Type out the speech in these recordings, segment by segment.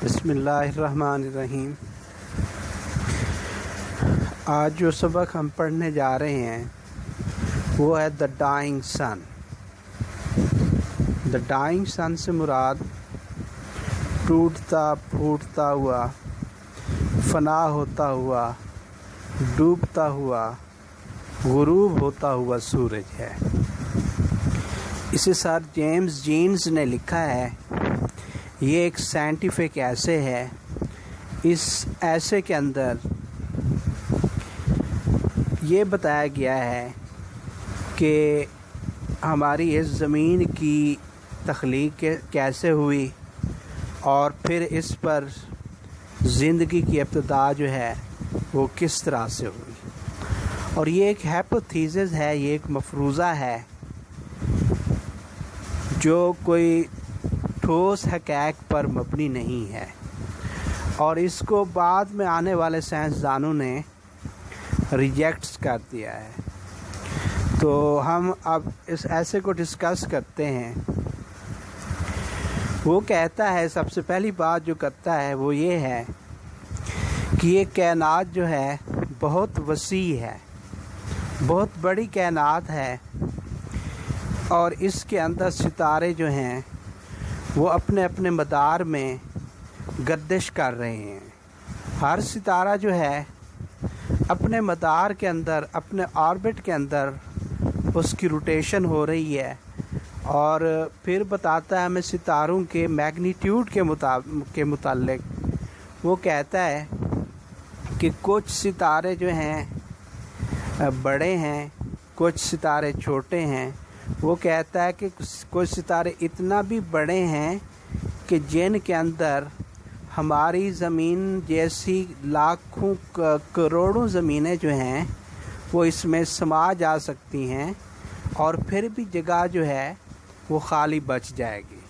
بسم اللہ الرحمن الرحیم۔ آج جو سبق ہم پڑھنے جا رہے ہیں وہ ہے دا ڈائنگ سن۔ دا ڈائنگ سن سے مراد ٹوٹتا پھوٹتا ہوا، فنا ہوتا ہوا، ڈوبتا ہوا، غروب ہوتا ہوا سورج ہے۔ اسے سر جیمز جینز نے لکھا ہے۔ یہ ایک سائنٹیفک ایسے ہے۔ اس ایسے کے اندر یہ بتایا گیا ہے کہ ہماری اس زمین کی تخلیق کیسے ہوئی اور پھر اس پر زندگی کی ابتدا جو ہے وہ کس طرح سے ہوئی، اور یہ ایک ہائپوتھیسس ہے، یہ ایک مفروضہ ہے جو کوئی ٹھوس حقائق پر مبنی نہیں ہے، اور اس کو بعد میں آنے والے سائنسدانوں نے ریجیکٹس کر دیا ہے۔ تو ہم اب اس ایسے کو ڈسکس کرتے ہیں۔ وہ کہتا ہے، سب سے پہلی بات جو کرتا ہے وہ یہ ہے کہ یہ کائنات جو ہے بہت وسیع ہے، بہت بڑی کائنات ہے، اور اس کے اندر ستارے جو ہیں وہ اپنے اپنے مدار میں گردش کر رہے ہیں۔ ہر ستارہ جو ہے اپنے مدار کے اندر، اپنے آربٹ کے اندر اس کی روٹیشن ہو رہی ہے، اور پھر بتاتا ہے ہمیں ستاروں کے میگنیٹیوڈ کے متعلق۔ وہ کہتا ہے کہ کچھ ستارے جو ہیں بڑے ہیں، کچھ ستارے چھوٹے ہیں۔ وہ کہتا ہے کہ کچھ ستارے اتنا بھی بڑے ہیں کہ جن کے اندر ہماری زمین جیسی لاکھوں کروڑوں زمینیں جو ہیں وہ اس میں سما جا سکتی ہیں، اور پھر بھی جگہ جو ہے وہ خالی بچ جائے گی۔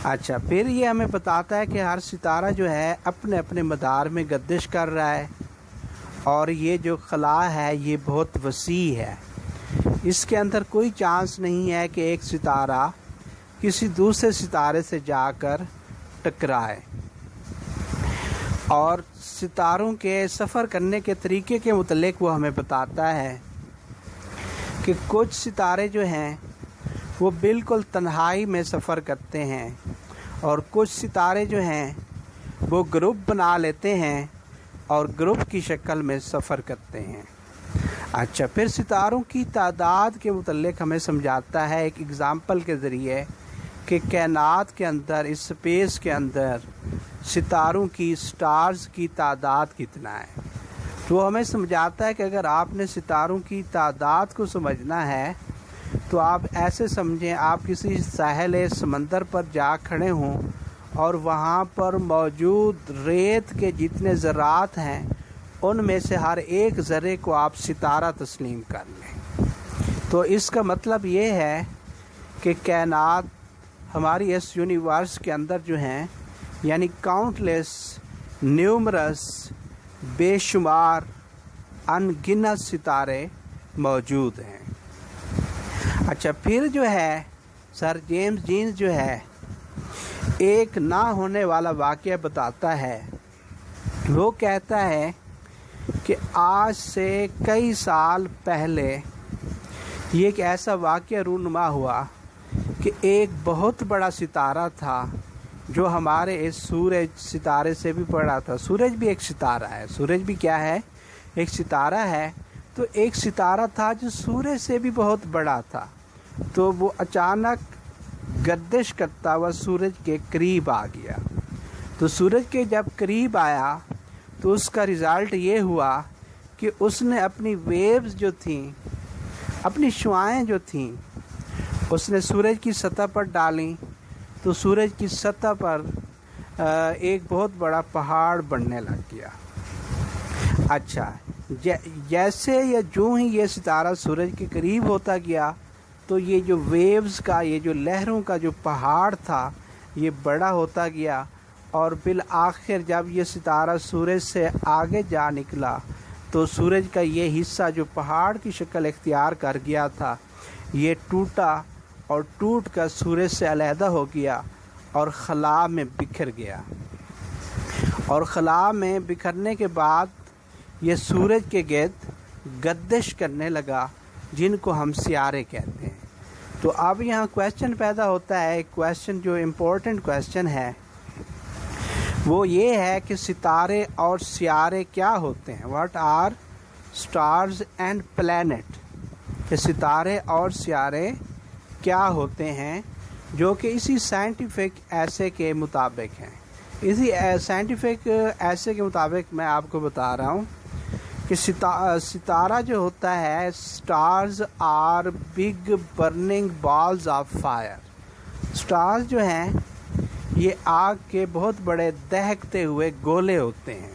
اچھا، پھر یہ ہمیں بتاتا ہے کہ ہر ستارہ جو ہے اپنے اپنے مدار میں گردش کر رہا ہے، اور یہ جو خلا ہے یہ بہت وسیع ہے۔ اس کے اندر کوئی چانس نہیں ہے کہ ایک ستارہ کسی دوسرے ستارے سے جا کر ٹکرائے۔ اور ستاروں کے سفر کرنے کے طریقے کے متعلق وہ ہمیں بتاتا ہے کہ کچھ ستارے جو ہیں وہ بالکل تنہائی میں سفر کرتے ہیں، اور کچھ ستارے جو ہیں وہ گروپ بنا لیتے ہیں اور گروپ کی شکل میں سفر کرتے ہیں۔ اچھا، پھر ستاروں کی تعداد کے متعلق ہمیں سمجھاتا ہے ایک اگزامپل کے ذریعے کہ کائنات کے اندر، اس سپیس کے اندر ستاروں کی، سٹارز کی تعداد کتنا ہے۔ تو وہ ہمیں سمجھاتا ہے کہ اگر آپ نے ستاروں کی تعداد کو سمجھنا ہے تو آپ ایسے سمجھیں، آپ کسی ساحل سمندر پر جا کھڑے ہوں اور وہاں پر موجود ریت کے جتنے ذرات ہیں ان میں سے ہر ایک ذرے کو آپ ستارہ تسلیم کر لیں۔ تو اس کا مطلب یہ ہے کہ کائنات ہماری اس یونیورس کے اندر جو ہیں، یعنی کاؤنٹلیس، نیومرس، بے شمار، ان گنت ستارے موجود ہیں۔ اچھا، پھر جو ہے سر جیمز جینز جو ہے ایک نہ ہونے والا واقعہ بتاتا ہے۔ وہ کہتا ہے کہ آج سے کئی سال پہلے یہ ایک ایسا واقعہ رونما ہوا کہ ایک بہت بڑا ستارہ تھا جو ہمارے اس سورج ستارے سے بھی بڑا تھا۔ سورج بھی ایک ستارہ ہے، سورج بھی کیا ہے؟ ایک ستارہ ہے۔ تو ایک ستارہ تھا جو سورج سے بھی بہت بڑا تھا، تو وہ اچانک گردش کرتا ہوا سورج کے قریب آ گیا۔ تو سورج کے جب قریب آیا تو اس کا رزلٹ یہ ہوا کہ اس نے اپنی ویوز جو تھیں، اپنی شعاعیں جو تھیں، اس نے سورج کی سطح پر ڈالیں، تو سورج کی سطح پر ایک بہت بڑا پہاڑ بننے لگ گیا۔ اچھا، جیسے یا جو ہی یہ ستارہ سورج کے قریب ہوتا گیا تو یہ جو ویوز کا، یہ جو لہروں کا جو پہاڑ تھا یہ بڑا ہوتا گیا، اور بالآخر جب یہ ستارہ سورج سے آگے جا نکلا تو سورج کا یہ حصہ جو پہاڑ کی شکل اختیار کر گیا تھا یہ ٹوٹا، اور ٹوٹ کر سورج سے علیحدہ ہو گیا، اور خلا میں بکھر گیا، اور خلا میں بکھرنے کے بعد یہ سورج کے گرد گردش کرنے لگا، جن کو ہم سیارے کہتے ہیں۔ تو اب یہاں کویسچن پیدا ہوتا ہے، ایک کویسچن جو امپورٹنٹ کویسچن ہے وہ یہ ہے کہ ستارے اور سیارے کیا ہوتے ہیں؟ What are stars and planet? کہ ستارے اور سیارے کیا ہوتے ہیں، جو کہ اسی سائنٹیفک ایسے کے مطابق ہیں۔ اسی سائنٹیفک ایسے کے مطابق میں آپ کو بتا رہا ہوں کہ ستارہ جو ہوتا ہے، stars are big burning balls of fire. Stars جو ہیں یہ آگ کے بہت بڑے دہکتے ہوئے گولے ہوتے ہیں،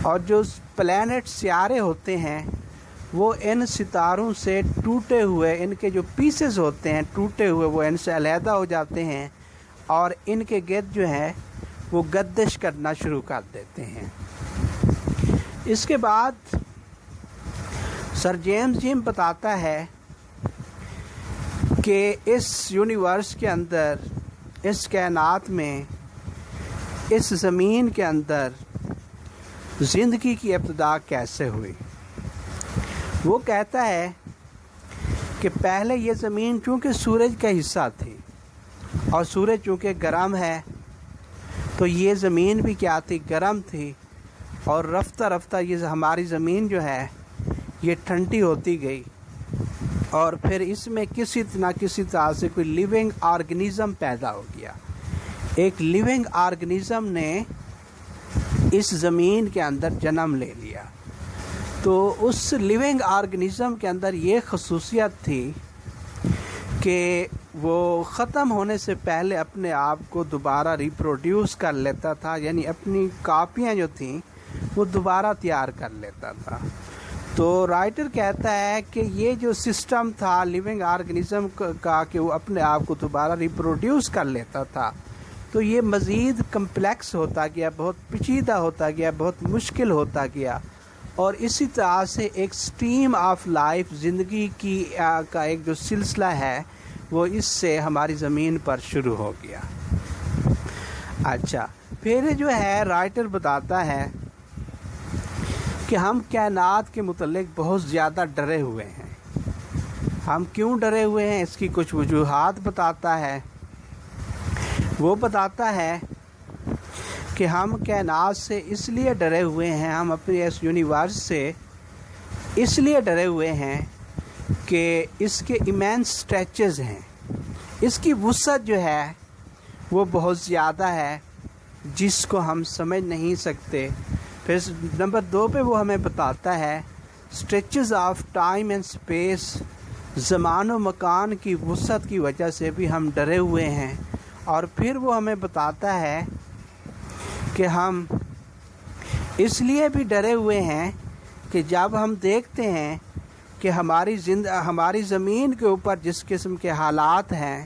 اور جو پلینٹ سیارے ہوتے ہیں وہ ان ستاروں سے ٹوٹے ہوئے، ان کے جو پیسز ہوتے ہیں ٹوٹے ہوئے، وہ ان سے علیحدہ ہو جاتے ہیں اور ان کے گرد جو ہے وہ گردش کرنا شروع کر دیتے ہیں۔ اس کے بعد سر جیمز جیم بتاتا ہے کہ اس یونیورس کے اندر، اس کائنات میں، اس زمین کے اندر زندگی کی ابتدا کیسے ہوئی۔ وہ کہتا ہے کہ پہلے یہ زمین چونکہ سورج کا حصہ تھی، اور سورج چونکہ گرم ہے تو یہ زمین بھی کیا تھی؟ گرم تھی، اور رفتہ رفتہ یہ ہماری زمین جو ہے یہ ٹھنڈی ہوتی گئی، اور پھر اس میں کسی نہ کسی طرح سے کوئی لیونگ آرگنیزم پیدا ہو گیا۔ ایک لیونگ آرگنیزم نے اس زمین کے اندر جنم لے لیا۔ تو اس لیونگ آرگنیزم کے اندر یہ خصوصیت تھی کہ وہ ختم ہونے سے پہلے اپنے آپ کو دوبارہ ریپروڈیوس کر لیتا تھا، یعنی اپنی کاپیاں جو تھیں وہ دوبارہ تیار کر لیتا تھا۔ تو رائٹر کہتا ہے کہ یہ جو سسٹم تھا لیونگ آرگنیزم کا کہ وہ اپنے آپ کو دوبارہ ریپروڈیوس کر لیتا تھا، تو یہ مزید کمپلیکس ہوتا گیا، بہت پیچیدہ ہوتا گیا، بہت مشکل ہوتا گیا، اور اسی طرح سے ایک سٹریم آف لائف، زندگی کی کا ایک جو سلسلہ ہے وہ اس سے ہماری زمین پر شروع ہو گیا۔ اچھا، پھر جو ہے رائٹر بتاتا ہے کہ ہم کائنات کے متعلق بہت زیادہ ڈرے ہوئے ہیں۔ ہم کیوں ڈرے ہوئے ہیں؟ اس کی کچھ وجوہات بتاتا ہے۔ وہ بتاتا ہے کہ ہم کائنات سے اس لیے ڈرے ہوئے ہیں، ہم اپنے اس یونیورس سے اس لیے ڈرے ہوئے ہیں کہ اس کے ایمینس سٹریچز ہیں، اس کی وسعت جو ہے وہ بہت زیادہ ہے، جس کو ہم سمجھ نہیں سکتے۔ پھر نمبر 2 پہ وہ ہمیں بتاتا ہے سٹریچز آف ٹائم اینڈ اسپیس، زمان و مکان کی وسعت کی وجہ سے بھی ہم ڈرے ہوئے ہیں۔ اور پھر وہ ہمیں بتاتا ہے کہ ہم اس لیے بھی ڈرے ہوئے ہیں کہ جب ہم دیکھتے ہیں کہ ہماری زمین کے اوپر جس قسم کے حالات ہیں،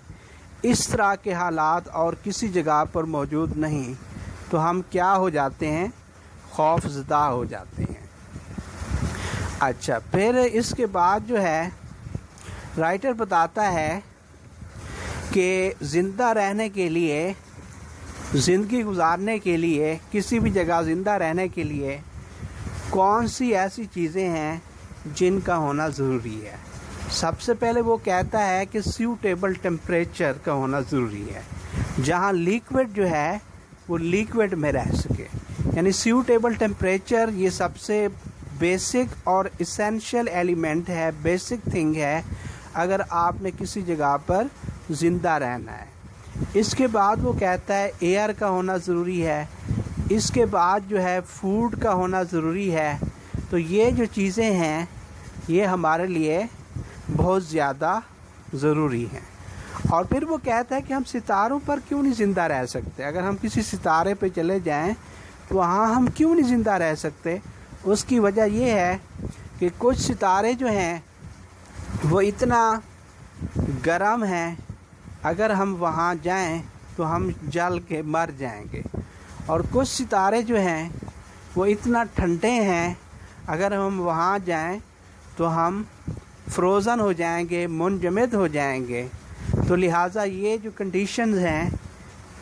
اس طرح کے حالات اور کسی جگہ پر موجود نہیں، تو ہم کیا ہو جاتے ہیں؟ خوف زدہ ہو جاتے ہیں۔ اچھا، پھر اس کے بعد جو ہے رائٹر بتاتا ہے کہ زندہ رہنے کے لیے، زندگی گزارنے کے لیے، کسی بھی جگہ زندہ رہنے کے لیے کون سی ایسی چیزیں ہیں جن کا ہونا ضروری ہے۔ سب سے پہلے وہ کہتا ہے کہ سیوٹیبل ٹیمپریچر کا ہونا ضروری ہے، جہاں لیکوڈ جو ہے وہ لیکوڈ میں رہ سکے، یعنی سیوٹیبل ٹیمپریچر یہ سب سے بیسک اور اسینشیل ایلیمنٹ ہے، بیسک تھنگ ہے اگر آپ نے کسی جگہ پر زندہ رہنا ہے۔ اس کے بعد وہ کہتا ہے ایئر کا ہونا ضروری ہے، اس کے بعد جو ہے فوڈ کا ہونا ضروری ہے۔ تو یہ جو چیزیں ہیں یہ ہمارے لیے بہت زیادہ ضروری ہیں۔ اور پھر وہ کہتا ہے کہ ہم ستاروں پر کیوں نہیں زندہ رہ سکتے؟ اگر ہم کسی ستارے پہ چلے جائیں تو وہاں ہم کیوں نہیں زندہ رہ سکتے؟ اس کی وجہ یہ ہے کہ کچھ ستارے جو ہیں وہ اتنا گرم ہیں، اگر ہم وہاں جائیں تو ہم جل کے مر جائیں گے، اور کچھ ستارے جو ہیں وہ اتنا ٹھنڈے ہیں، اگر ہم وہاں جائیں تو ہم فروزن ہو جائیں گے، منجمد ہو جائیں گے۔ تو لہٰذا یہ جو کنڈیشنز ہیں